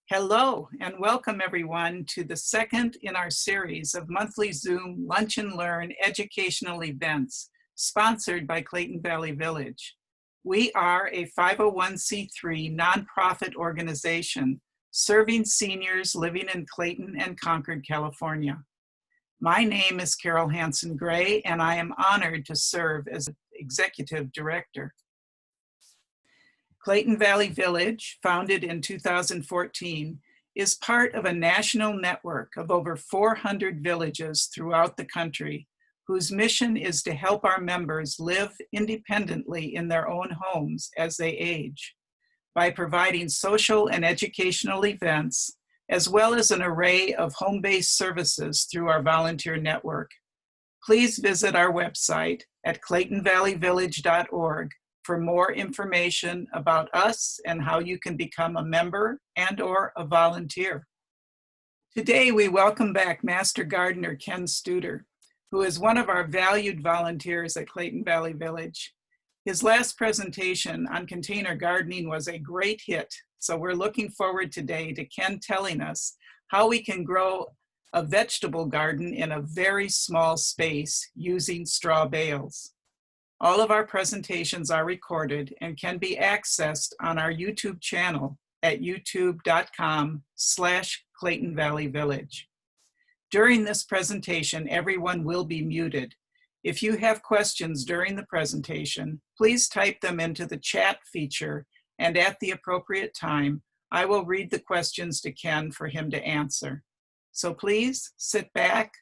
Hello and welcome everyone to the second in our series of monthly Zoom Lunch and Learn educational events sponsored by Clayton Valley Village. We are a 501c3 nonprofit organization serving seniors living in Clayton and Concord, California. My name is Carol Hanson Gray and I am honored to serve as Executive Director. Clayton Valley Village, founded in 2014, is part of a national network of over 400 villages throughout the country, whose mission is to help our members live independently in their own homes as they age, by providing social and educational events, as well as an array of home-based services through our volunteer network. Please visit our website at claytonvalleyvillage.org for more information about us and how you can become a member and/or a volunteer. Today, we welcome back Master Gardener Ken Studer, who is one of our valued volunteers at Clayton Valley Village. His last presentation on container gardening was a great hit, so we're looking forward today to Ken telling us how we can grow a vegetable garden in a very small space using straw bales. All of our presentations are recorded and can be accessed on our YouTube channel at youtube.com/Clayton Valley Village. During this presentation, everyone will be muted. If you have questions during the presentation, please type them into the chat feature, and at the appropriate time, I will read the questions to Ken for him to answer. So please sit back,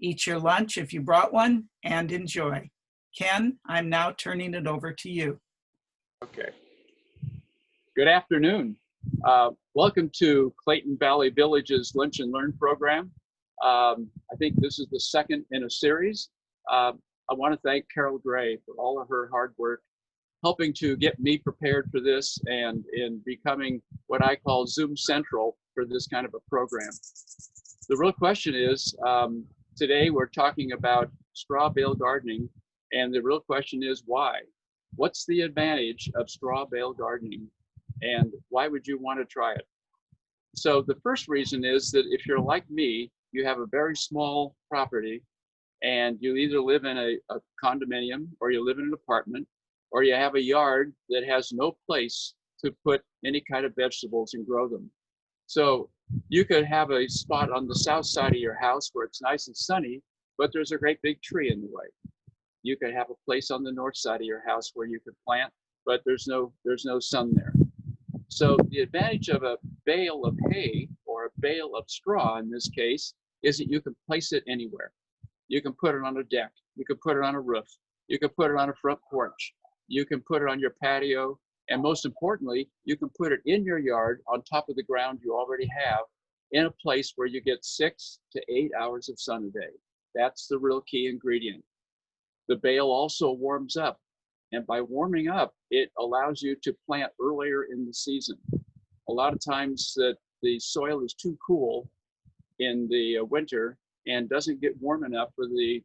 eat your lunch if you brought one, and enjoy. Ken, I'm now turning it over to you. Okay. Good afternoon. Welcome to Clayton Valley Village's Lunch and Learn program. I think this is the second in a series. I want to thank Carol Gray for all of her hard work, helping to get me prepared for this and in becoming what I call Zoom Central for this kind of a program. The real question is, today we're talking about straw bale gardening. And the real question is why? What's the advantage of straw bale gardening? And why would you want to try it? So the first reason is that if you're like me, you have a very small property and you either live in a condominium or you live in an apartment or you have a yard that has no place to put any kind of vegetables and grow them. So you could have a spot on the south side of your house where it's nice and sunny, but there's a great big tree in the way. You could have a place on the north side of your house where you could plant, but there's no sun there. So the advantage of a bale of hay or a bale of straw in this case is that you can place it anywhere. You can put it on a deck, you can put it on a roof, you can put it on a front porch, you can put it on your patio, and most importantly, you can put it in your yard on top of the ground you already have in a place where you get 6 to 8 hours of sun a day. That's the real key ingredient. The bale also warms up, and by warming up, it allows you to plant earlier in the season. A lot of times that the soil is too cool in the winter and doesn't get warm enough for the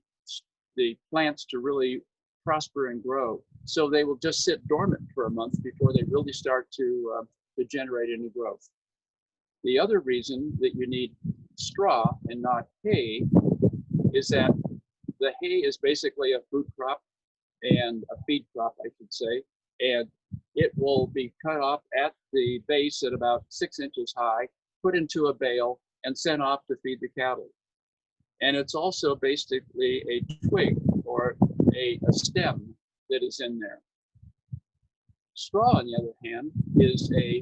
plants to really prosper and grow. So they will just sit dormant for a month before they really start to generate any growth. The other reason that you need straw and not hay is that the hay is basically a food crop and a feed crop, I should say, and it will be cut off at the base at about 6 inches high, put into a bale, and sent off to feed the cattle. And it's also basically a twig or a stem that is in there. Straw, on the other hand, is a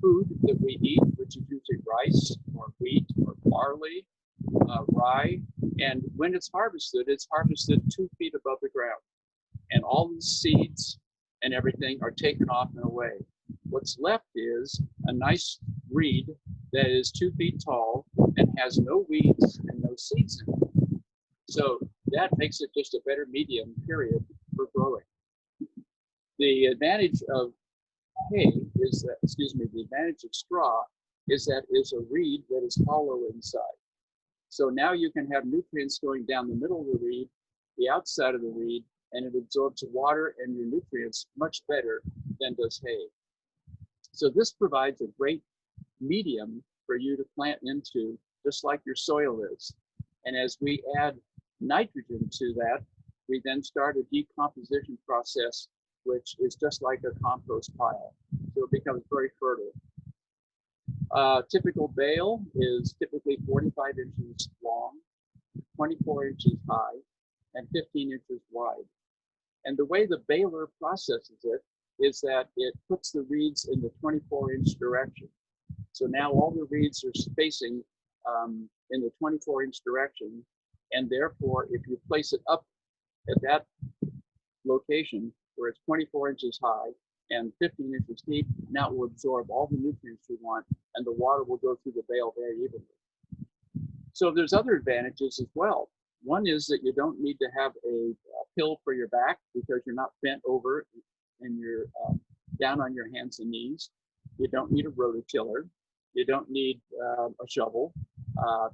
food that we eat, which is usually rice or wheat or barley, rye, and when it's harvested 2 feet above the ground. And all the seeds and everything are taken off and away. What's left is a nice reed that is 2 feet tall and has no weeds and no seeds in it. So that makes it just a better medium, period, for growing. The advantage of hay is that, the advantage of straw is that it's a reed that is hollow inside. So now you can have nutrients going down the middle of the reed, the outside of the reed, and it absorbs water and your nutrients much better than does hay. So this provides a great medium for you to plant into, just like your soil is. And as we add nitrogen to that, we then start a decomposition process, which is just like a compost pile. So it becomes very fertile. Typical bale is typically 45 inches long, 24 inches high, and 15 inches wide. And the way the baler processes it is that it puts the reeds in the 24-inch direction. So now all the reeds are spacing in the 24-inch direction, and therefore if you place it up at that location where it's 24 inches high and 15 inches deep, now it will absorb all the nutrients you want, and the water will go through the bale very evenly. So there's other advantages as well. One is that you don't need to have a pill for your back because you're not bent over and you're down on your hands and knees. You don't need a rototiller. You don't need a shovel.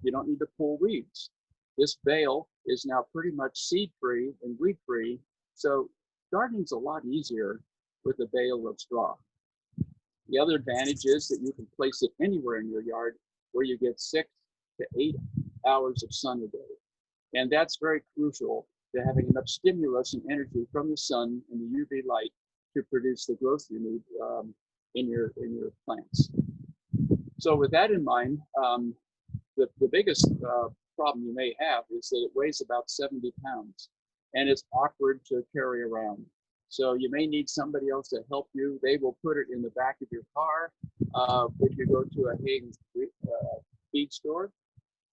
You don't need to pull weeds. This bale is now pretty much seed-free and weed-free, so gardening's a lot easier with a bale of straw. The other advantage is that you can place it anywhere in your yard where you get 6 to 8 hours of sun a day. And that's very crucial to having enough stimulus and energy from the sun and the UV light to produce the growth you need in your plants. So with that in mind, the biggest problem you may have is that it weighs about 70 pounds and it's awkward to carry around. So you may need somebody else to help you. They will put it in the back of your car if you go to a hay feed store,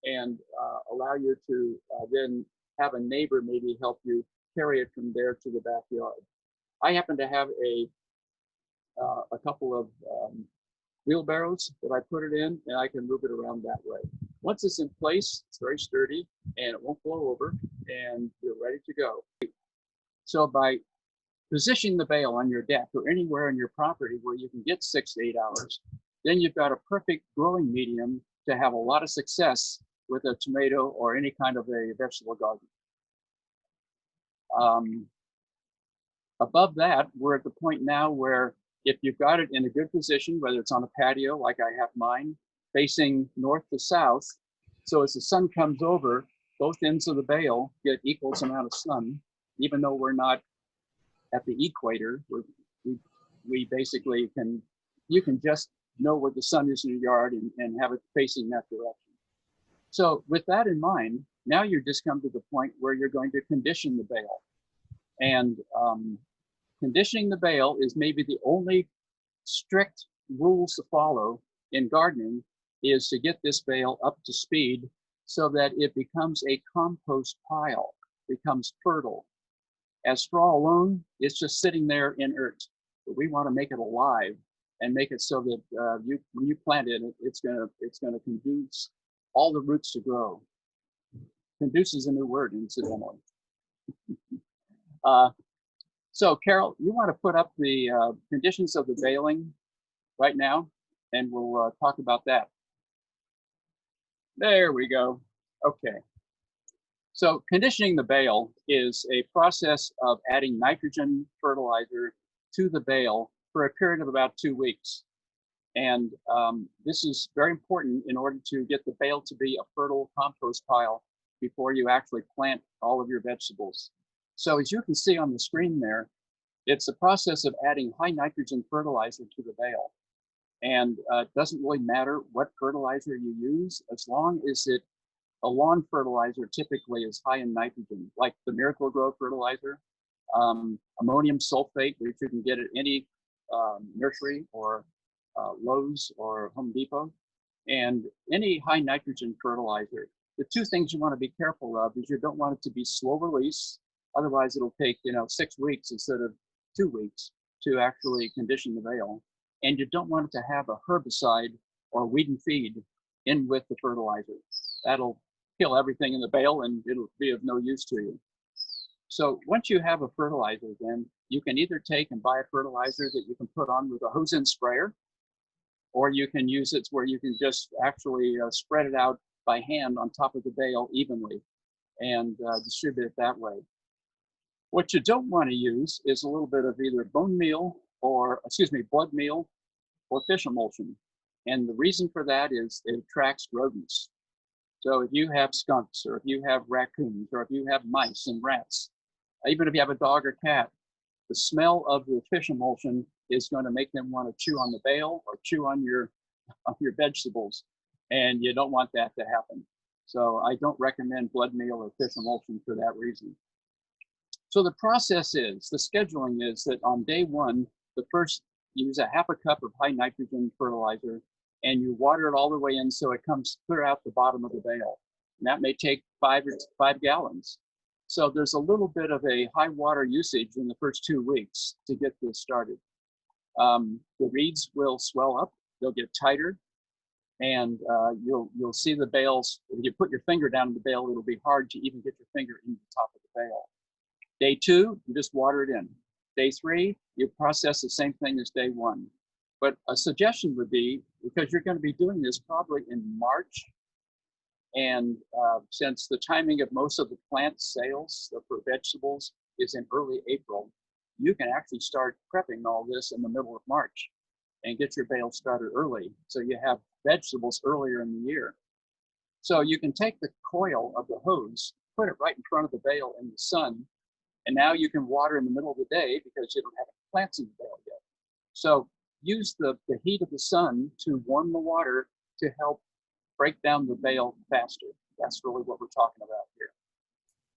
and allow you to then have a neighbor maybe help you carry it from there to the backyard. I happen to have a couple of wheelbarrows that I put it in, and I can move it around that way. Once it's in place, it's very sturdy and it won't blow over, and you're ready to go. So by positioning the bale on your deck or anywhere on your property where you can get 6 to 8 hours, then you've got a perfect growing medium to have a lot of success with a tomato or any kind of a vegetable garden. Above that, we're at the point now where if you've got it in a good position, whether it's on a patio like I have mine, facing north to south, so as the sun comes over, both ends of the bale get equal amount of sun, even though we're not at the equator. We basically you can just know where the sun is in your yard and have it facing that direction. So with that in mind, now you just come to the point where you're going to condition the bale. And conditioning the bale is maybe the only strict rules to follow in gardening, is to get this bale up to speed so that it becomes a compost pile, becomes fertile. As straw alone, it's just sitting there inert. But we want to make it alive and make it so that when you plant it, it's gonna conduce all the roots to grow. Conduce is a new word, incidentally. So Carol, you want to put up the conditions of the baling right now, and we'll talk about that. There we go. Okay. So conditioning the bale is a process of adding nitrogen fertilizer to the bale for a period of about 2 weeks. And this is very important in order to get the bale to be a fertile compost pile before you actually plant all of your vegetables. So as you can see on the screen there, it's a process of adding high nitrogen fertilizer to the bale. And it doesn't really matter what fertilizer you use, as long as a lawn fertilizer typically is high in nitrogen, like the Miracle-Gro fertilizer, ammonium sulfate, which you can get at any nursery or Lowe's or Home Depot, and any high nitrogen fertilizer. The two things you want to be careful of is you don't want it to be slow release, otherwise it'll take 6 weeks instead of 2 weeks to actually condition the bale. And you don't want it to have a herbicide or weed and feed in with the fertilizer. That'll kill everything in the bale and it'll be of no use to you. So once you have a fertilizer, then you can either take and buy a fertilizer that you can put on with a hose-in sprayer, or you can use it where you can just actually spread it out by hand on top of the bale evenly and distribute it that way. What you don't want to use is a little bit of either blood meal or fish emulsion, And the reason for that is it attracts rodents. So if you have skunks, or if you have raccoons, or if you have mice and rats, even if you have a dog or cat, the smell of the fish emulsion is going to make them want to chew on the bale or chew on your vegetables, and you don't want that to happen. So I don't recommend blood meal or fish emulsion for that reason. So the process is, the scheduling is that on day one, the first, you use a half a cup of high nitrogen fertilizer, and you water it all the way in so it comes clear out the bottom of the bale. And that may take 5 gallons. So there's a little bit of a high water usage in the first 2 weeks to get this started. The reeds will swell up, they'll get tighter, and you'll see the bales. If you put your finger down in the bale, it'll be hard to even get your finger into the top of the bale. Day 2, you just water it in. Day 3, you process the same thing as day 1. But a suggestion would be, because you're going to be doing this probably in March, and since the timing of most of the plant sales for vegetables is in early April, you can actually start prepping all this in the middle of March and get your bale started early, so you have vegetables earlier in the year. So you can take the coil of the hose, put it right in front of the bale in the sun, and now you can water in the middle of the day because you don't have any plants in the bale yet. So use the heat of the sun to warm the water to help break down the bale faster. That's really what we're talking about here.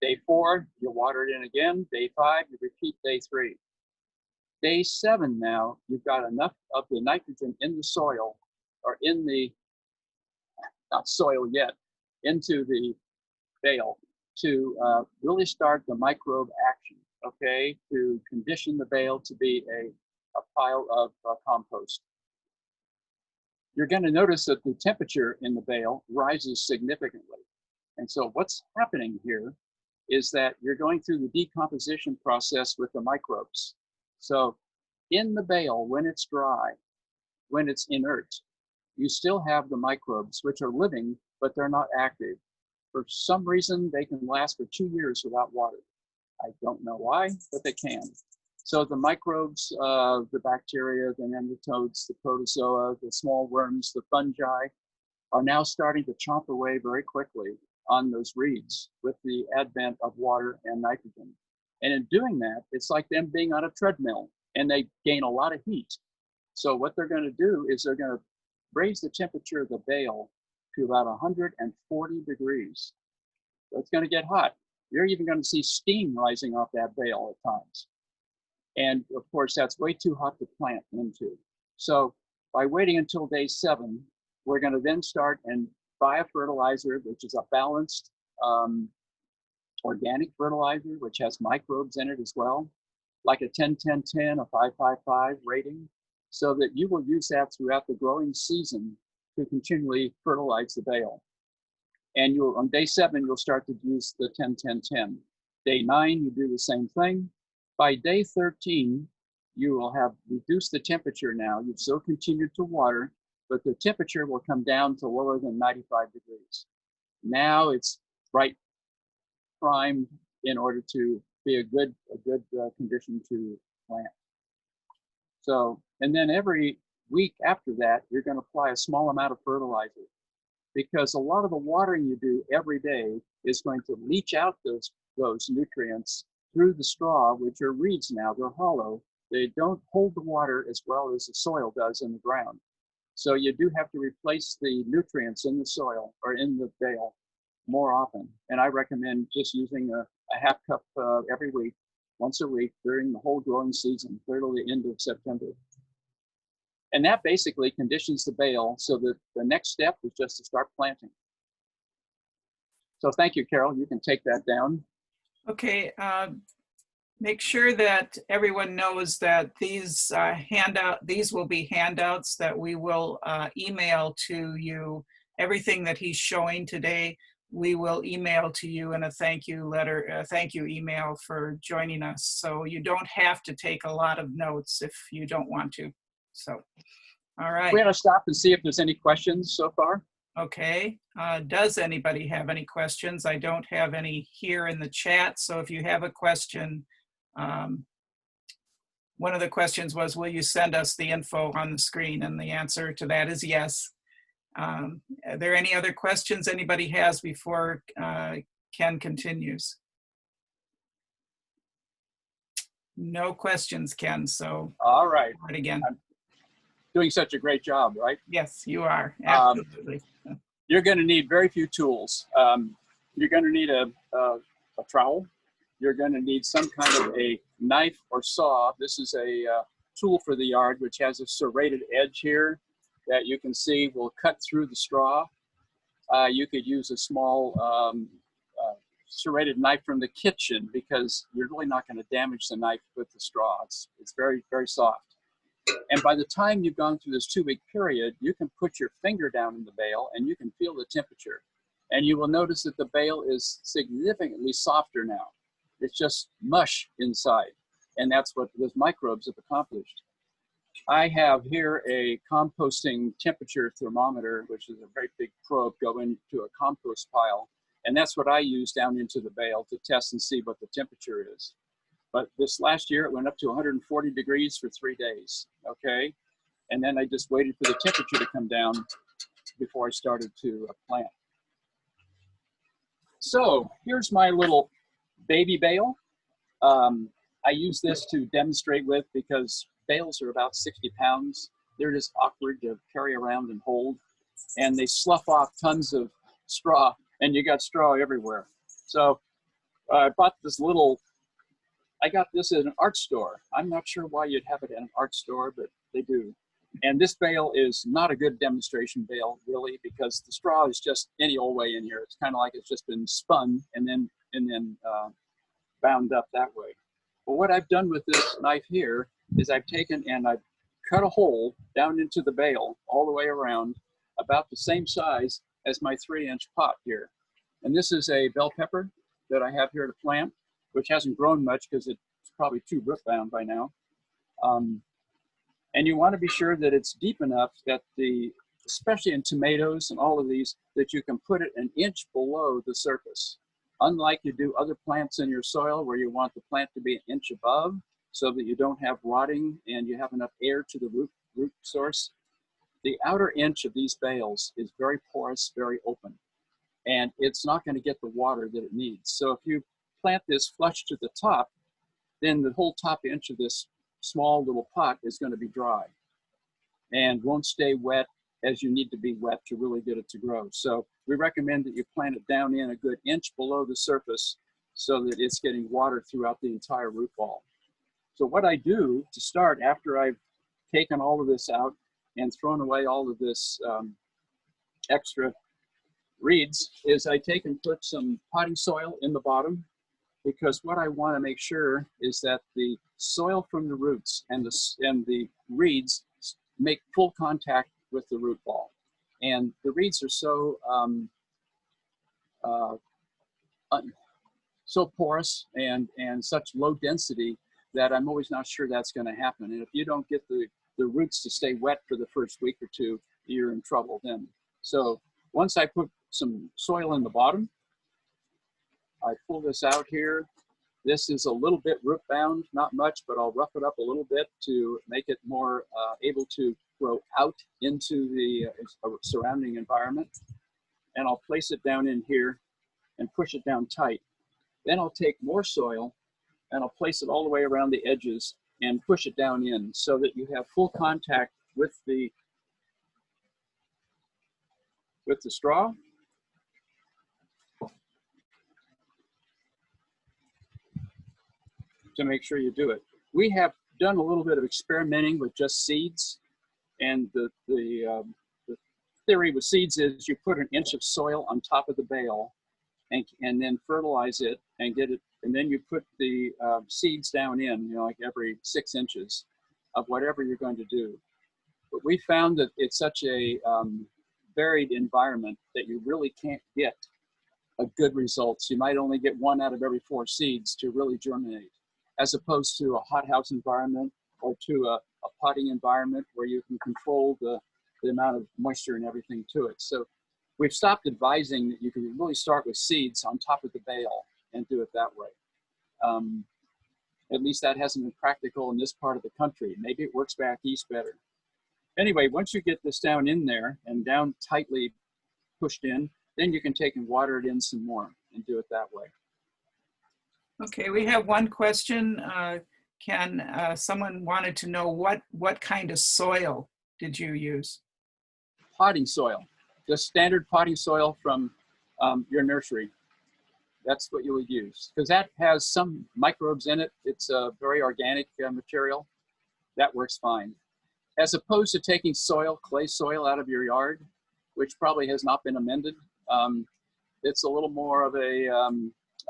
Day 4, you water it in again. Day 5, you repeat day 3. Day 7 now, you've got enough of the nitrogen in the soil, or in the, not soil yet, into the bale to really start the microbe action, okay, to condition the bale to be a pile of compost. You're going to notice that the temperature in the bale rises significantly. And so what's happening here is that you're going through the decomposition process with the microbes. So in the bale, when it's dry, when it's inert, you still have the microbes, which are living, but they're not active. For some reason, they can last for 2 years without water. I don't know why, but they can. So the microbes, the bacteria, the nematodes, the protozoa, the small worms, the fungi, are now starting to chomp away very quickly on those reeds with the advent of water and nitrogen. And in doing that, it's like them being on a treadmill, and they gain a lot of heat. So what they're going to do is they're going to raise the temperature of the bale to about 140 degrees. So it's going to get hot. You're even going to see steam rising off that bale at times. And of course, that's way too hot to plant into. So by waiting until day 7, we're going to then start and buy a fertilizer, which is a balanced organic fertilizer, which has microbes in it as well, like a 10-10-10, a 5-5-5 rating, so that you will use that throughout the growing season to continually fertilize the bale. And you'll, on day 7, you'll start to use the 10-10-10. Day 9, you do the same thing. By day 13, you will have reduced the temperature now. You've still continued to water, but the temperature will come down to lower than 95 degrees. Now it's right primed in order to be a good condition to plant. So, and then every week after that, you're going to apply a small amount of fertilizer, because a lot of the watering you do every day is going to leach out those nutrients through the straw, which are reeds now. They're hollow. They don't hold the water as well as the soil does in the ground. So you do have to replace the nutrients in the soil or in the bale more often. And I recommend just using a half cup every week, once a week during the whole growing season, clear to the end of September. And that basically conditions the bale so that the next step is just to start planting. So thank you, Carol. You can take that down. Okay, make sure that everyone knows that these these will be handouts that we will email to you. Everything that he's showing today, we will email to you in a thank you letter, a thank you email for joining us. So you don't have to take a lot of notes if you don't want to. So, all right. We're going to stop and see if there's any questions so far. Okay, does anybody have any questions? I don't have any here in the chat, so if you have a question, one of the questions was, will you send us the info on the screen? And the answer to that is yes. Are there any other questions anybody has before Ken continues? No questions, Ken, so. All right. Again. I'm doing such a great job, right? Yes, you are, absolutely. You're gonna need very few tools. You're gonna need a trowel. You're gonna need some kind of a knife or saw. This is a tool for the yard, which has a serrated edge here that you can see will cut through the straw. You could use a small serrated knife from the kitchen because you're really not going to damage the knife with the straw. It's very, very soft. And by the time you've gone through this 2-week period, you can put your finger down in the bale and you can feel the temperature. And you will notice that the bale is significantly softer now. It's just mush inside. And that's what those microbes have accomplished. I have here a composting temperature thermometer, which is a very big probe going into a compost pile. And that's what I use down into the bale to test and see what the temperature is. But this last year, it went up to 140 degrees for 3 days, okay? And then I just waited for the temperature to come down before I started to plant. So here's my little baby bale. I use this to demonstrate with because bales are about 60 pounds. They're just awkward to carry around and hold. And they slough off tons of straw, and you got straw everywhere. So I bought this little, I got this at an art store. I'm not sure why you'd have it at an art store, but they do. And this bale is not a good demonstration bale, really, because the straw is just any old way in here. It's kind of like it's just been spun and then bound up that way. But what I've done with this knife here is I've taken and I've cut a hole down into the bale all the way around, about the same size as my 3-inch pot here. And this is a bell pepper that I have here to plant, which hasn't grown much because it's probably too root bound by now. And you want to be sure that it's deep enough that especially in tomatoes and all of these, that you can put it an inch below the surface. Unlike you do other plants in your soil where you want the plant to be an inch above so that you don't have rotting and you have enough air to the root source. The outer inch of these bales is very porous, very open, and it's not going to get the water that it needs. So if you plant this flush to the top, then the whole top inch of this small little pot is going to be dry and won't stay wet as you need to be wet to really get it to grow. So we recommend that you plant it down in a good inch below the surface so that it's getting water throughout the entire root ball. So what I do to start after I've taken all of this out and thrown away all of this extra reeds is I take and put some potting soil in the bottom, because what I want to make sure is that the soil from the roots and the reeds make full contact with the root ball. And the reeds are so so porous and such low density that I'm always not sure that's going to happen. And if you don't get the roots to stay wet for the first week or two, you're in trouble then. So once I put some soil in the bottom, I pull this out here. This is a little bit root bound, not much, but I'll rough it up a little bit to make it more able to grow out into the surrounding environment. And I'll place it down in here and push it down tight. Then I'll take more soil and I'll place it all the way around the edges and push it down in so that you have full contact with the straw. To make sure you do it. We have done a little bit of experimenting with just seeds, and the theory with seeds is you put an inch of soil on top of the bale and then fertilize it and get it, and then you put the seeds down in, like every 6 inches of whatever you're going to do. But we found that it's such a varied environment that you really can't get a good results. You might only get 1 out of every 4 seeds to really germinate, as opposed to a hothouse environment or to a potting environment where you can control the amount of moisture and everything to it. So we've stopped advising that you can really start with seeds on top of the bale and do it that way. At least that hasn't been practical in this part of the country. Maybe it works back east better. Anyway, once you get this down in there and down tightly pushed in, then you can take and water it in some more and do it that way. Okay, we have one question. Someone wanted to know what kind of soil did you use? Potting soil, the standard potting soil from your nursery. That's what you would use, because that has some microbes in it. It's a very organic material. That works fine. As opposed to taking soil, clay soil out of your yard, which probably has not been amended. It's a little more of a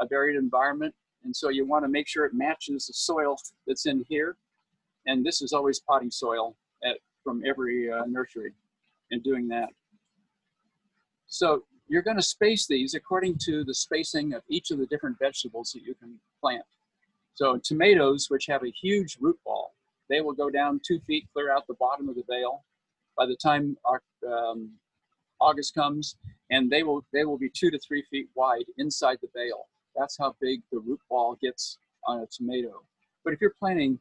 varied environment. And so you want to make sure it matches the soil that's in here. And this is always potting soil from every nursery in doing that. So you're going to space these according to the spacing of each of the different vegetables that you can plant. So tomatoes, which have a huge root ball, they will go down 2 feet, clear out the bottom of the bale. By the time August comes, and they will be 2 to 3 feet wide inside the bale. That's how big the root ball gets on a tomato. But if you're planting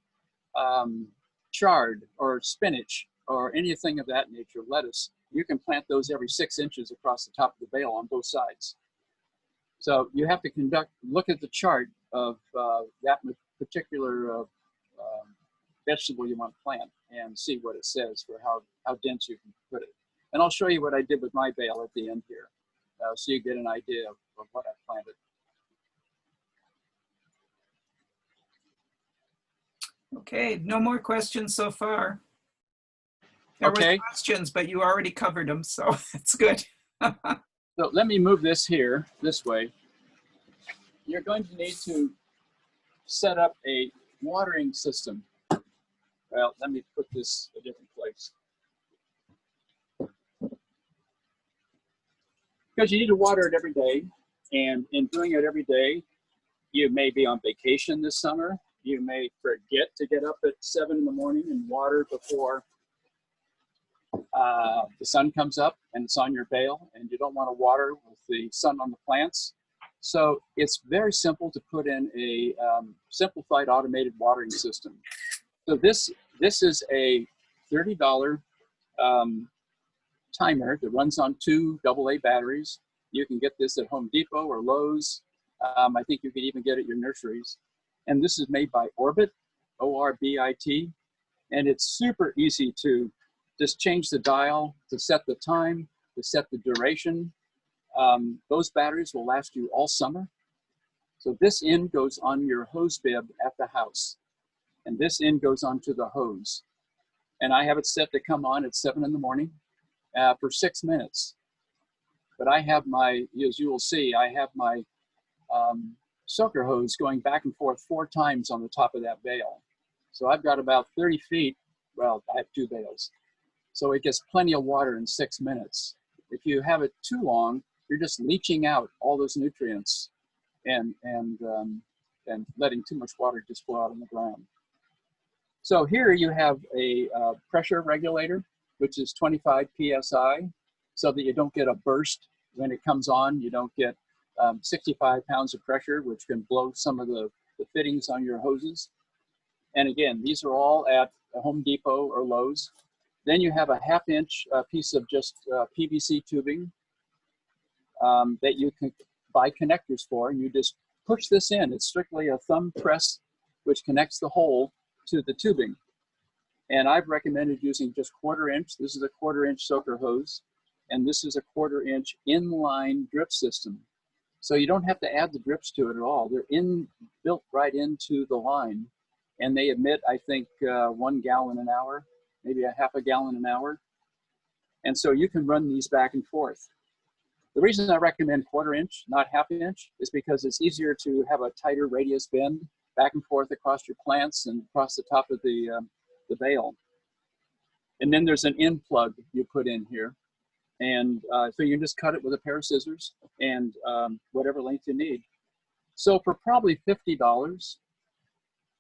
chard or spinach or anything of that nature, lettuce, you can plant those every 6 inches across the top of the bale on both sides. So you have to look at the chart of that particular vegetable you want to plant and see what it says for how dense you can put it. And I'll show you what I did with my bale at the end here, so you get an idea of what I planted. Okay, no more questions so far. There were questions, but you already covered them, so it's good. So let me move this here, this way. You're going to need to set up a watering system. Well, let me put this a different place. Because you need to water it every day, and in doing it every day, you may be on vacation this summer. You may forget to get up at 7 in the morning and water before the sun comes up and it's on your bale, and you don't want to water with the sun on the plants. So it's very simple to put in a simplified automated watering system. So this is a $30 timer that runs on 2 AA batteries. You can get this at Home Depot or Lowe's. I think you can even get it at your nurseries. And this is made by Orbit, O-R-B-I-T. And it's super easy to just change the dial, to set the time, to set the duration. Those batteries will last you all summer. So this end goes on your hose bib at the house. And this end goes onto the hose. And I have it set to come on at 7 in the morning for 6 minutes. But I have my, as you will see, I have my soaker hose going back and forth 4 times on the top of that bale. So I've got about 30 feet, well, I have 2 bales. So it gets plenty of water in 6 minutes. If you have it too long, you're just leaching out all those nutrients and letting too much water just flow out on the ground. So here you have a pressure regulator, which is 25 PSI, so that you don't get a burst when it comes on. You don't get 65 pounds of pressure, which can blow some of the fittings on your hoses. And again, these are all at Home Depot or Lowe's. Then you have a 1/2 inch piece of just PVC tubing that you can buy connectors for, and you just push this in. It's strictly a thumb press, which connects the hole to the tubing. And I've recommended using just 1/4 inch. This is a 1/4 inch soaker hose, and this is a 1/4 inch inline drip system. So you don't have to add the drips to it at all. They're built right into the line, and they emit, I think, 1 gallon an hour, maybe a 1/2 gallon an hour. And so you can run these back and forth. The reason I recommend 1/4 inch, not 1/2 inch, is because it's easier to have a tighter radius bend back and forth across your plants and across the top of the bale. And then there's an end plug you put in here. And so you can just cut it with a pair of scissors and whatever length you need. So for probably $50,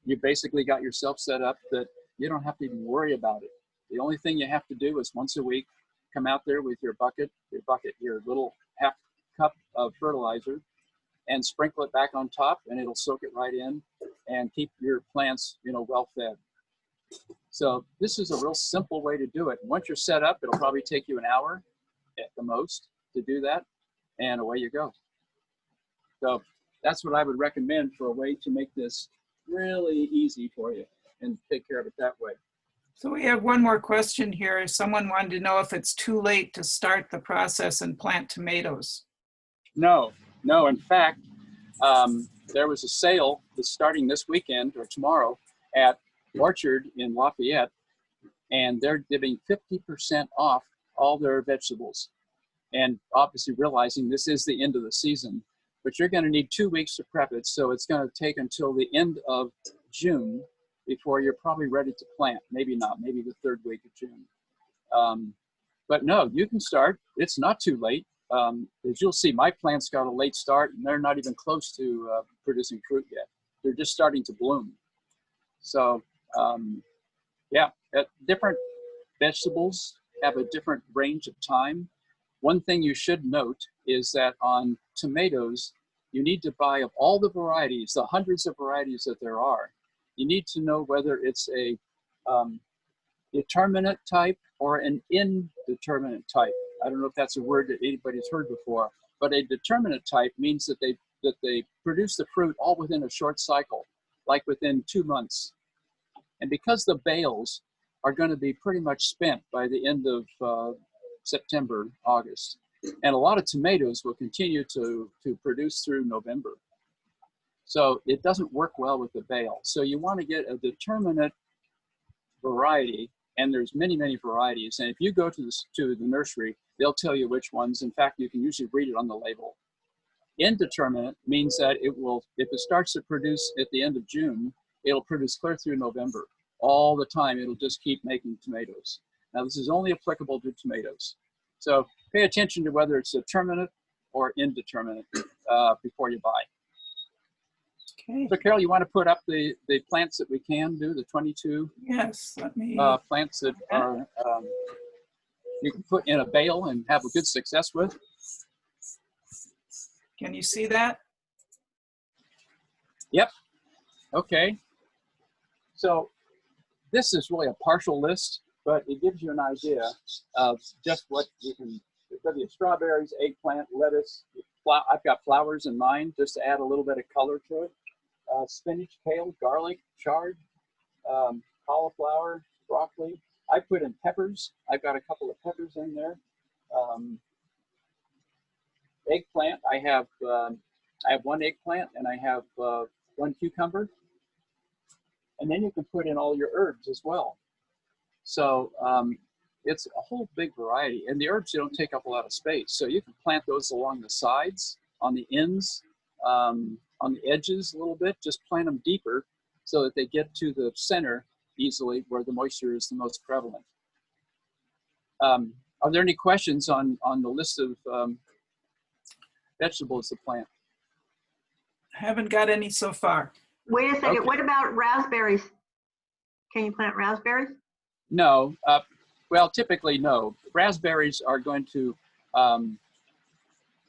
you basically got yourself set up that you don't have to even worry about it. The only thing you have to do is once a week, come out there with your little 1/2 cup of fertilizer, and sprinkle it back on top, and it'll soak it right in. and keep your plants, well fed. So this is a real simple way to do it. Once you're set up, it'll probably take you an hour at the most to do that, and away you go. So that's what I would recommend for a way to make this really easy for you and take care of it that way. So we have one more question here. Someone wanted to know if it's too late to start the process and plant tomatoes. No. In fact, there was a sale that's starting this weekend or tomorrow at Orchard in Lafayette, and they're giving 50% off all their vegetables. And obviously realizing this is the end of the season, but you're going to need 2 weeks to prep it. So it's going to take until the end of June before you're probably ready to plant. Maybe not, maybe the 3rd week of June. But no, you can start. It's not too late. As you'll see, my plants got a late start, and they're not even close to producing fruit yet. They're just starting to bloom. So yeah, different vegetables have a different range of time. One thing you should note is that on tomatoes, you need to buy of all the varieties, the hundreds of varieties that there are, you need to know whether it's a determinate type or an indeterminate type. I don't know if that's a word that anybody's heard before, but a determinate type means that they produce the fruit all within a short cycle, like within 2 months. And because the bales are going to be pretty much spent by the end of September, August, and a lot of tomatoes will continue to produce through November. So it doesn't work well with the bale. So you want to get a determinate variety, and there's many, many varieties. And if you go to the nursery, they'll tell you which ones. In fact, you can usually read it on the label. Indeterminate means that it will, if it starts to produce at the end of June, it'll produce clear through November. All the time, it'll just keep making tomatoes. Now, this is only applicable to tomatoes. So pay attention to whether it's determinate or indeterminate before you buy. Okay. So Carol, you want to put up the plants that we can do, the 22 Yes, let me. plants that are you can put in a bale and have a good success with? Can you see that? Yep. Okay. So this is really a partial list, but it gives you an idea of just what you can, whether you have strawberries, eggplant, lettuce. I've got flowers in mine just to add a little bit of color to it. Spinach, kale, garlic, chard, cauliflower, broccoli. I put in peppers. I've got a couple of peppers in there. Eggplant. I have 1 eggplant and I have 1 cucumber. And then you can put in all your herbs as well. So it's a whole big variety. And the herbs, don't take up a lot of space. So you can plant those along the sides, on the ends, on the edges a little bit. Just plant them deeper so that they get to the center easily where the moisture is the most prevalent. Are there any questions on the list of vegetables to plant? I haven't got any so far. Wait a second, Okay. What about raspberries? Can you plant raspberries? No, well, typically no. Raspberries are going to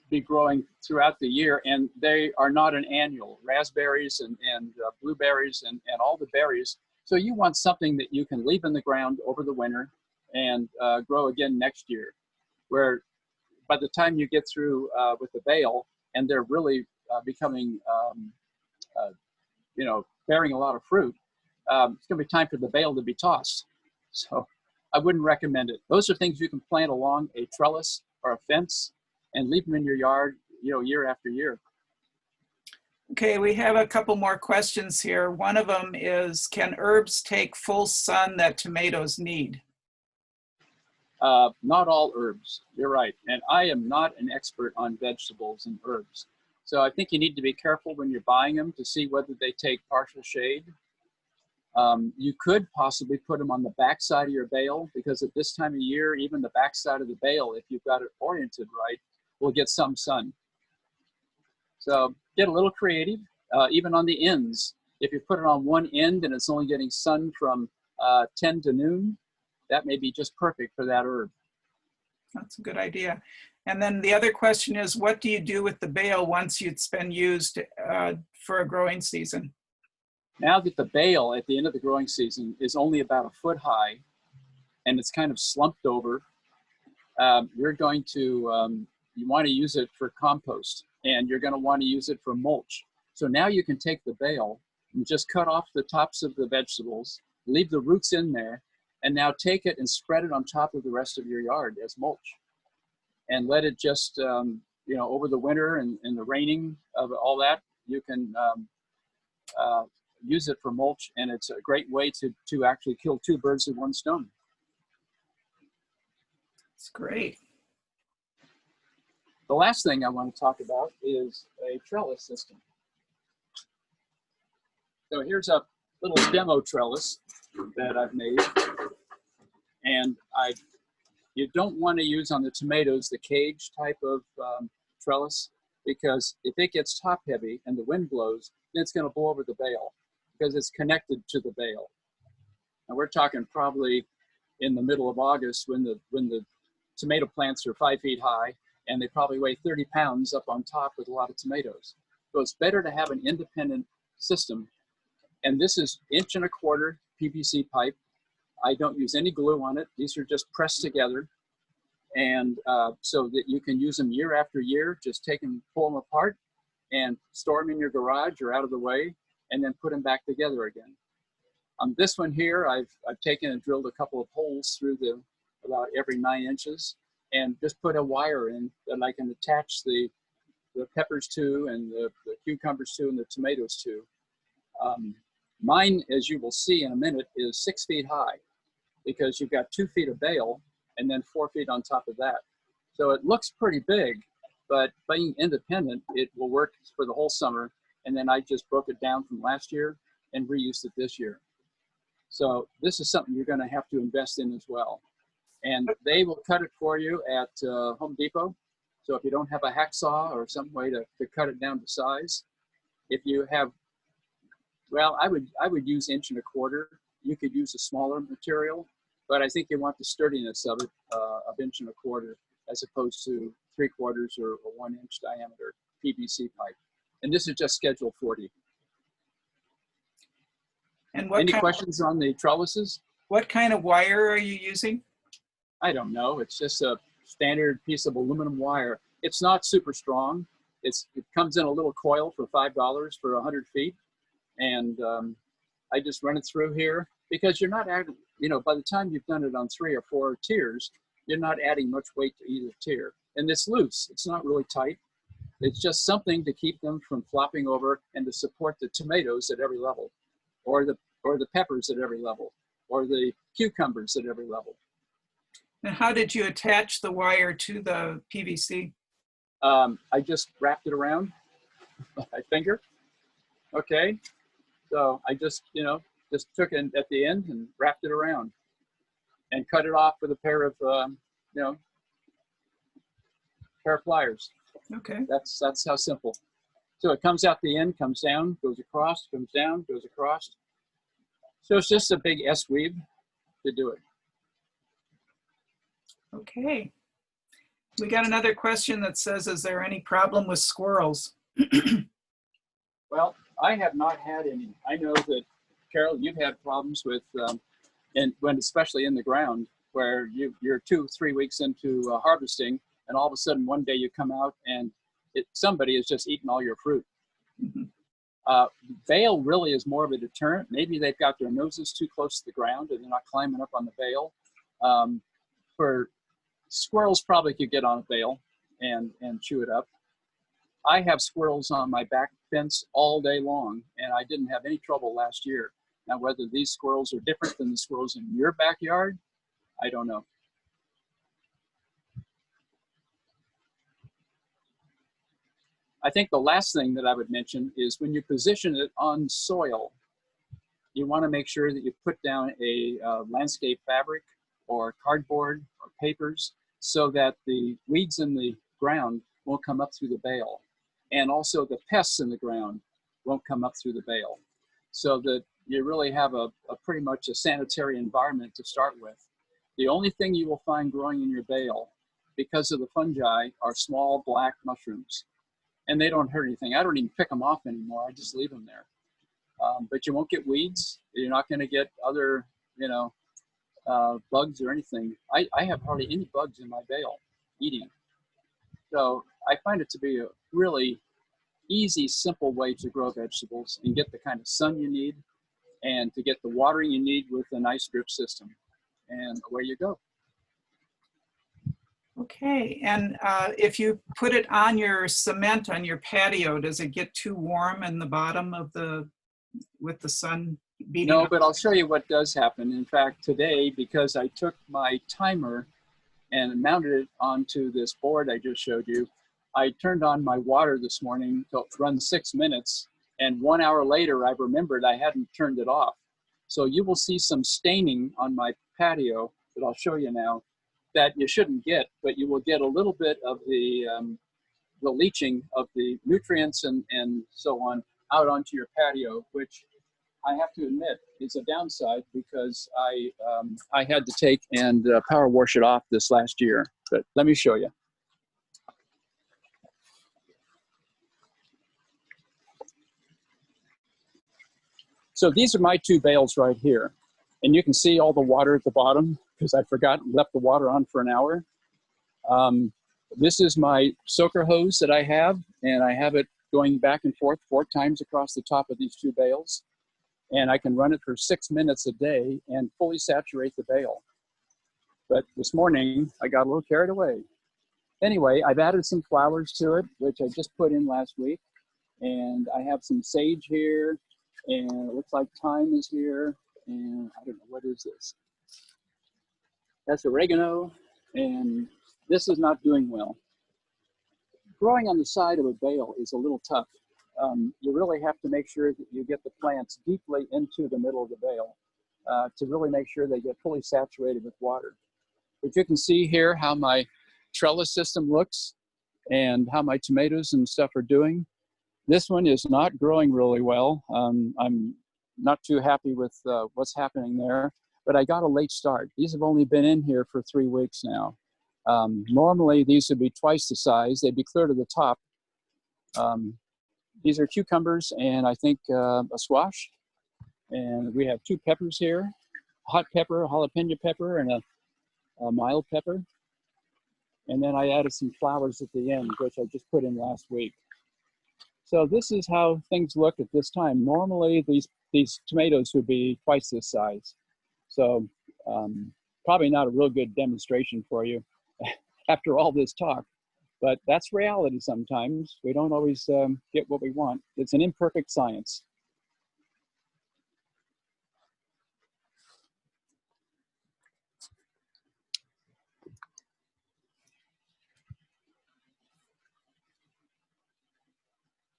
be growing throughout the year, and they are not an annual. Raspberries and blueberries and all the berries. So you want something that you can leave in the ground over the winter and grow again next year, where by the time you get through with the bale and they're really becoming, bearing a lot of fruit, it's going to be time for the bale to be tossed. So I wouldn't recommend it. Those are things you can plant along a trellis or a fence and leave them in your yard, year after year. Okay, we have a couple more questions here. One of them is, can herbs take full sun that tomatoes need? Not all herbs, you're right. And I am not an expert on vegetables and herbs. So I think you need to be careful when you're buying them to see whether they take partial shade. You could possibly put them on the back side of your bale, because at this time of year, even the back side of the bale, if you've got it oriented right, will get some sun. So get a little creative, even on the ends. If you put it on one end and it's only getting sun from 10 to noon, that may be just perfect for that herb. That's a good idea. And then the other question is, what do you do with the bale once it's been used for a growing season? Now that the bale at the end of the growing season is only about a foot high and it's kind of slumped over, you're going to, you want to use it for compost, and you're going to want to use it for mulch. So now you can take the bale and just cut off the tops of the vegetables, leave the roots in there, and now take it and spread it on top of the rest of your yard as mulch. And let it just, you know, over the winter and the raining of all that, you can use it for mulch, and it's a great way to actually kill two birds with one stone. It's great. The last thing I want to talk about is a trellis system. So here's a little demo trellis that I've made. And you don't want to use on the tomatoes the cage type of trellis, because if it gets top heavy and the wind blows, then it's going to blow over the bale because it's connected to the bale. And we're talking probably in the middle of August when the tomato plants are 5 feet high, and they probably weigh 30 pounds up on top with a lot of tomatoes. So it's better to have an independent system. And this is 1.25 inch PVC pipe. I don't use any glue on it. These are just pressed together. And so that you can use them year after year, just take them, pull them apart and store them in your garage or out of the way, and then put them back together again. On this one here, I've taken and drilled a couple of holes through about every 9 inches, and just put a wire in that I can attach the peppers to, and the cucumbers to, and the tomatoes to. Mine, as you will see in a minute, is 6 feet high, because you've got 2 feet of bale and then 4 feet on top of that. So it looks pretty big, but being independent, it will work for the whole summer. And then I just broke it down from last year and reused it this year. So this is something you're going to have to invest in as well. And they will cut it for you at Home Depot. So if you don't have a hacksaw or some way to cut it down to size, if you have, well, I would use 1.25 inches. You could use a smaller material, but I think you want the sturdiness of it of 1.25 inches as opposed to 3/4 or 1 inch diameter PVC pipe. And this is just Schedule 40. And what Any kind questions on the trellises? what kind of wire are you using? I don't know. It's just a standard piece of aluminum wire. It's not super strong. It comes in a little coil for $5 for 100 feet. And I just run it through here, because you're not adding, you know, by the time you've done it on 3 or 4 tiers, you're not adding much weight to either tier. And it's loose. It's not really tight. It's just something to keep them from flopping over and to support the tomatoes at every level, or the peppers at every level, or the cucumbers at every level. And how did you attach the wire to the PVC? I just wrapped it around my finger. Okay. So I just, you know, just took it at the end and wrapped it around and cut it off with a pair of, you know, pair of pliers. Okay. That's how simple. So it comes out the end, comes down, goes across, comes down, goes across. So it's just a big S-weave to do it. Okay. We got another question that says, is there any problem with squirrels? Well, I have not had any. I know that, Carol, you've had problems with, and when especially in the ground, where you're 2-3 weeks into harvesting, and all of a sudden one day you come out and somebody has just eaten all your fruit. Bale really is more of a deterrent. Maybe they've got their noses too close to the ground and they're not climbing up on the bale. For squirrels, probably could get on a bale and chew it up. I have squirrels on my back fence all day long, and I didn't have any trouble last year. Now, whether these squirrels are different than the squirrels in your backyard, I don't know. I think the last thing that I would mention is when you position it on soil, you want to make sure that you put down a landscape fabric or cardboard or papers so that the weeds in the ground won't come up through the bale. And also the pests in the ground won't come up through the bale. So that you really have a pretty much a sanitary environment to start with. The only thing you will find growing in your bale, because of the fungi, are small black mushrooms. And they don't hurt anything. I don't even pick them off anymore. I just leave them there. but you won't get weeds. You're not going to get other, bugs or anything. I have hardly any bugs in my bale eating. So I find it to be a really easy, simple way to grow vegetables and get the kind of sun you need and to get the watering you need with a nice drip system. And away you go. Okay, and if you put it on your cement on your patio, does it get too warm in the bottom of with the sun beating? No, but I'll show you what does happen. In fact, today, because I took my timer and mounted it onto this board I just showed you, I turned on my water this morning to run 6 minutes, and 1 hour later, I remembered I hadn't turned it off. So you will see some staining on my patio that I'll show you now that you shouldn't get, but you will get a little bit of the leaching of the nutrients and so on out onto your patio, which I have to admit is a downside because I had to take and power wash it off this last year. But let me show you. So these are my 2 bales right here. And you can see all the water at the bottom because I forgot and left the water on for an hour. This is my soaker hose that I have, and I have it going back and forth 4 times across the top of these 2 bales. And I can run it for 6 minutes a day and fully saturate the bale. But this morning, I got a little carried away. Anyway, I've added some flowers to it, which I just put in last week. And I have some sage here, and it looks like thyme is here. And I don't know, what is this? That's oregano, and this is not doing well. Growing on the side of a bale is a little tough. You really have to make sure that you get the plants deeply into the middle of the bale to really make sure they get fully saturated with water. But you can see here how my trellis system looks and how my tomatoes and stuff are doing. This one is not growing really well. I'm not too happy with what's happening there, but I got a late start. These have only been in here for 3 weeks now. Normally these would be twice the size. They'd be clear to the top. These are cucumbers and I think a squash. And we have 2 peppers here, hot pepper, a jalapeno pepper, and a mild pepper. And then I added some flowers at the end, which I just put in last week. So this is how things look at this time. Normally these tomatoes would be twice this size. So probably not a real good demonstration for you after all this talk, but that's reality sometimes. We don't always get what we want. It's an imperfect science.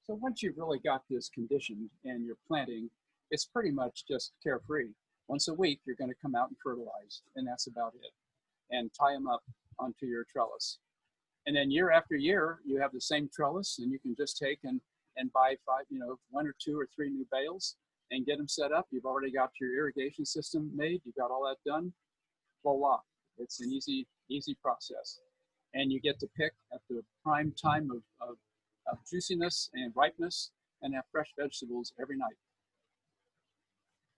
So once you've really got this conditioned and you're planting, it's pretty much just carefree. Once a week, you're going to come out and fertilize, and that's about it. And tie them up onto your trellis. And then year after year, you have the same trellis, and you can just take and buy 1 or 2 or 3 new bales and get them set up. You've already got your irrigation system made. You've got all that done. Voila. It's an easy process. And you get to pick at the prime time of juiciness and ripeness and have fresh vegetables every night.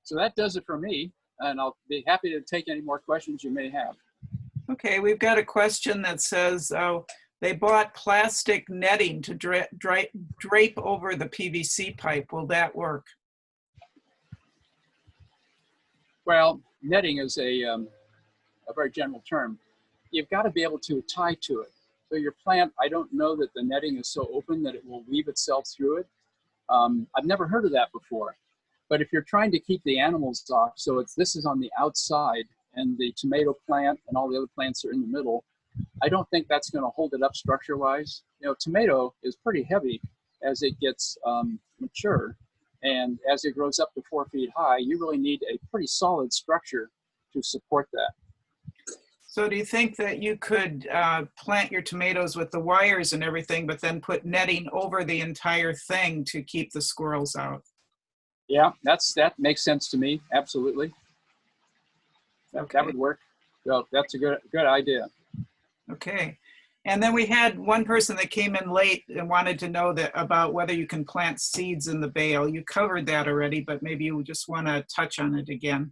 So that does it for me, and I'll be happy to take any more questions you may have. Okay, we've got a question that says, they bought plastic netting to drape over the PVC pipe. Will that work? Well, netting is a very general term. You've got to be able to tie to it. So your plant, I don't know that the netting is so open that it will weave itself through it. I've never heard of that before. But if you're trying to keep the animals off, so this is on the outside and the tomato plant and all the other plants are in the middle, I don't think that's going to hold it up structure-wise. Tomato is pretty heavy as it gets mature. And as it grows up to 4 feet high, you really need a pretty solid structure to support that. So do you think that you could plant your tomatoes with the wires and everything, but then put netting over the entire thing to keep the squirrels out? Yeah, that makes sense to me. Absolutely. Okay. That would work. So that's a good idea. Okay. And then we had one person that came in late and wanted to know that about whether you can plant seeds in the bale. You covered that already, but maybe you just want to touch on it again.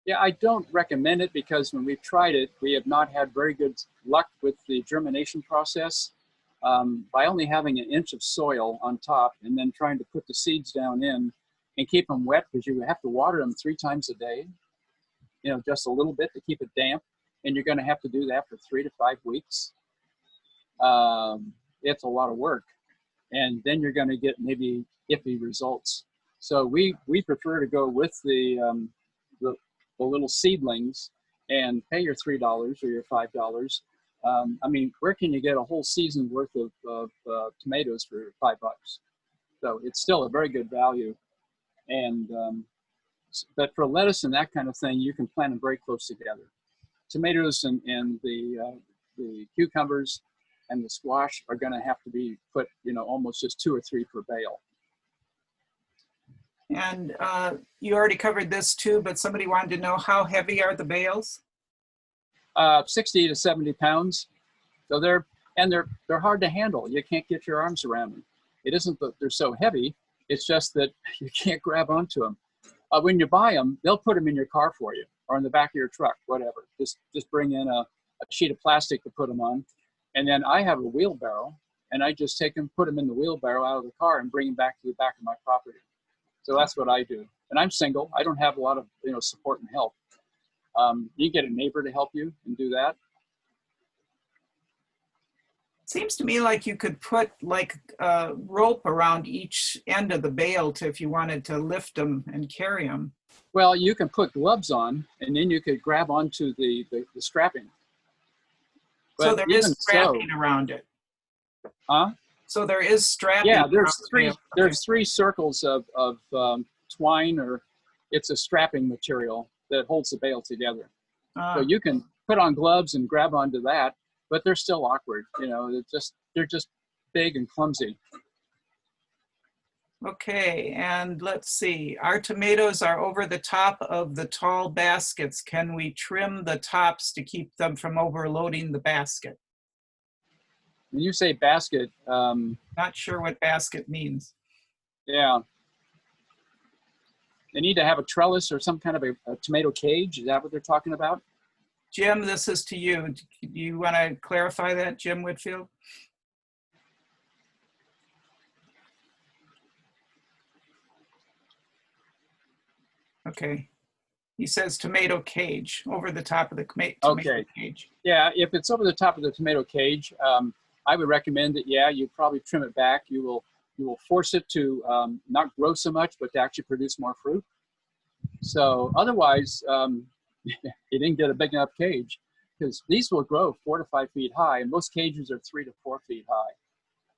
Yeah, I don't recommend it because when we've tried it, we have not had very good luck with the germination process. By only having an inch of soil on top and then trying to put the seeds down in and keep them wet, because you have to water them 3 times a day, just a little bit to keep it damp. And you're going to have to do that for 3 to 5 weeks. It's a lot of work. And then you're going to get maybe iffy results. So we prefer to go with the little seedlings and pay your $3 or your $5. I mean, where can you get a whole season's worth of tomatoes for $5? So it's still a very good value. And but for lettuce and that kind of thing, you can plant them very close together. Tomatoes and the cucumbers and the squash are going to have to be put, almost just 2 or 3 per bale. And you already covered this too, but somebody wanted to know, how heavy are the bales? 60 to 70 pounds. So they're hard to handle. You can't get your arms around them. It isn't that they're so heavy. It's just that you can't grab onto them. When you buy them, they'll put them in your car for you or in the back of your truck, whatever. Just bring in a sheet of plastic to put them on. And then I have a wheelbarrow, and I just take them, put them in the wheelbarrow out of the car and bring them back to the back of my property. So that's what I do. And I'm single. I don't have a lot of support and help. You get a neighbor to help you and do that. Seems to me like you could put like a rope around each end of the bale if you wanted to lift them and carry them. Well, you can put gloves on, and then you could grab onto the strapping. But so there is strapping around it. Huh? So there is strapping. Yeah, there's 3 circles of twine, or it's a strapping material that holds the bale together. So you can put on gloves and grab onto that, but they're still awkward. They're just big and clumsy. Okay, and let's see. Our tomatoes are over the top of the tall baskets. Can we trim the tops to keep them from overloading the basket? When you say basket, not sure what basket means. Yeah. They need to have a trellis or some kind of a tomato cage. Is that what they're talking about? Jim, this is to you. Do you want to clarify that, Jim Whitfield? Okay. He says tomato cage, over the top of the tomato cage. Yeah, if it's over the top of the tomato cage, I would recommend that, you probably trim it back. You will force it to not grow so much, but to actually produce more fruit. So otherwise, you didn't get a big enough cage, because these will grow 4 to 5 feet high, and most cages are 3 to 4 feet high.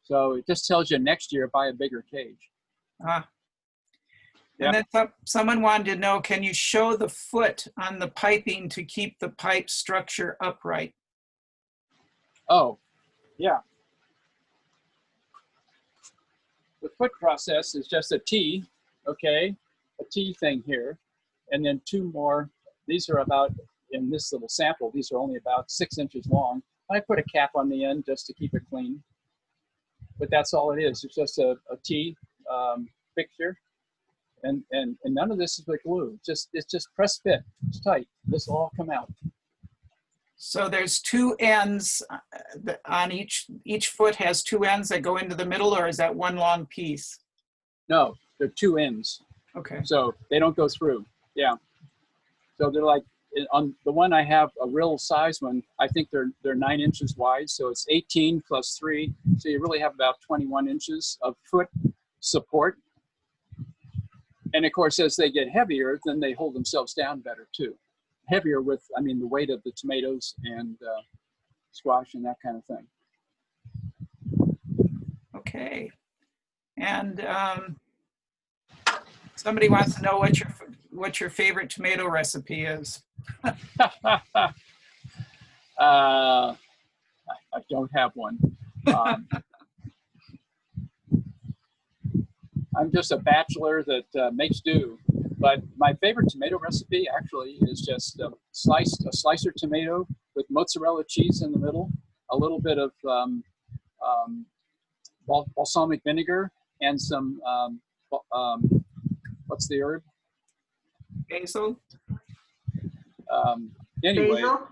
So it just tells you next year, buy a bigger cage. And then someone wanted to know, can you show the foot on the piping to keep the pipe structure upright? Oh, yeah. The foot process is just a T, okay? A T thing here. And then 2 more. These are about, in this little sample, these are only about 6 inches long. I put a cap on the end just to keep it clean. But that's all it is. It's just a T fixture. And none of this is with glue. It's just press fit. It's tight. This will all come out. So there's 2 ends on each foot has 2 ends that go into the middle, or is that one long piece? No, they're 2 ends. Okay. So they don't go through. Yeah. So they're like, on the one I have, a real size one, I think they're 9 inches wide. So it's 18 plus 3. So you really have about 21 inches of foot support. And of course, as they get heavier, then they hold themselves down better too. Heavier with, the weight of the tomatoes and squash and that kind of thing. Okay. And somebody wants to know what your favorite tomato recipe is. I don't have one. I'm just a bachelor that makes do. But my favorite tomato recipe actually is just a slicer tomato with mozzarella cheese in the middle, a little bit of balsamic vinegar and some, what's the herb? Basil? Anyway, Basil?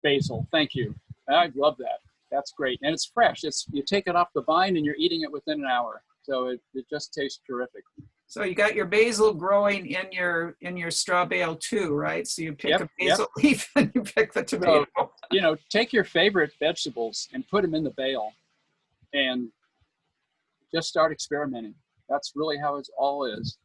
basil, thank you. I love that. That's great. And it's fresh. You take it off the vine and you're eating it within an hour. So it just tastes terrific. So you got your basil growing in your straw bale too, right? So you pick Yep, a basil leaf and you pick the tomato. So, you know, take your favorite vegetables and put them in the bale and just start experimenting. That's really how it all is.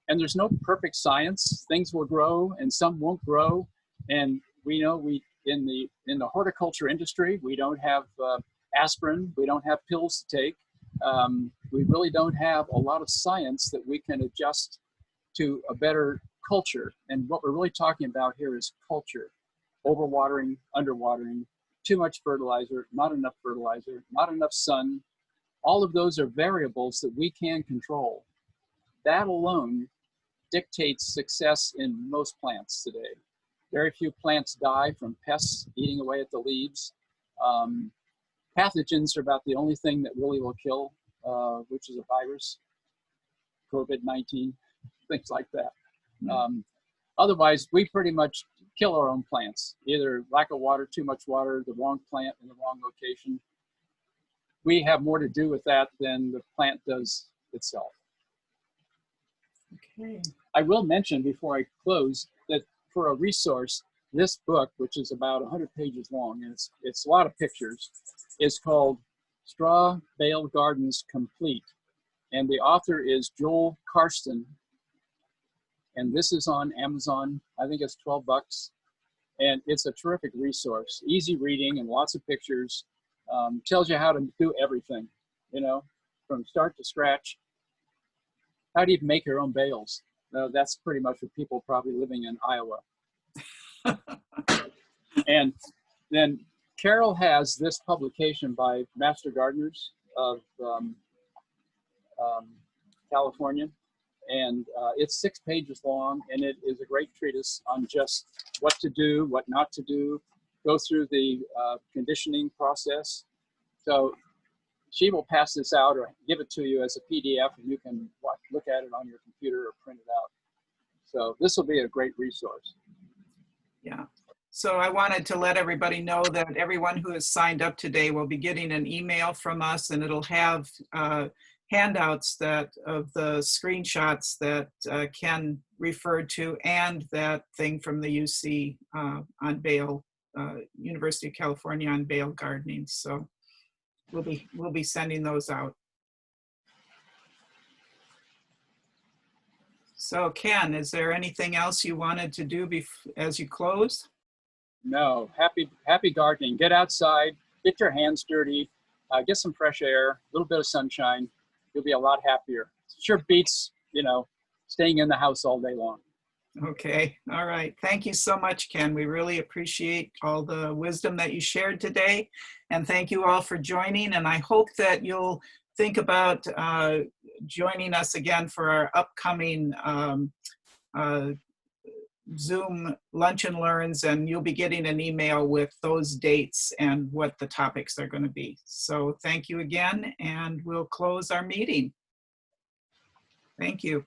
And there's no perfect science. Things will grow and some won't grow. And we know in the horticulture industry, we don't have aspirin, we don't have pills to take. We really don't have a lot of science that we can adjust to a better culture. And what we're really talking about here is culture. Overwatering, underwatering, too much fertilizer, not enough sun. All of those are variables that we can control. That alone dictates success in most plants today. Very few plants die from pests eating away at the leaves. Pathogens are about the only thing that really will kill, which is a virus, COVID-19, things like that. Otherwise, we pretty much kill our own plants, either lack of water, too much water, the wrong plant in the wrong location. We have more to do with that than the plant does itself. Okay. I will mention before I close that for a resource, this book, which is about 100 pages long, and it's a lot of pictures, is called Straw Bale Gardens Complete. And the author is Joel Karsten. And this is on Amazon. I think it's 12 bucks. And it's a terrific resource. Easy reading and lots of pictures. Tells you how to do everything, you know, from start to scratch. How do you make your own bales? That's pretty much for people probably living in Iowa. And then Carol has this publication by Master Gardeners of California. And it's 6 pages long, and it is a great treatise on just what to do, what not to do, go through the conditioning process. So she will pass this out or give it to you as a PDF, and you can look at it on your computer or print it out. So this will be a great resource. Yeah. So I wanted to let everybody know that everyone who has signed up today will be getting an email from us, and it'll have handouts of the screenshots that Ken referred to, and that thing from the UC on Bale, University of California on Bale gardening. So we'll be sending those out. So Ken, is there anything else you wanted to do as you close? No, happy gardening. Get outside, get your hands dirty, get some fresh air, a little bit of sunshine. You'll be a lot happier. Sure beats, you know, staying in the house all day long. Okay, all right. Thank you so much, Ken. We really appreciate all the wisdom that you shared today. And thank you all for joining. And I hope that you'll think about joining us again for our upcoming Zoom Lunch and Learns, and you'll be getting an email with those dates and what the topics are going to be. So thank you again, and we'll close our meeting. Thank you.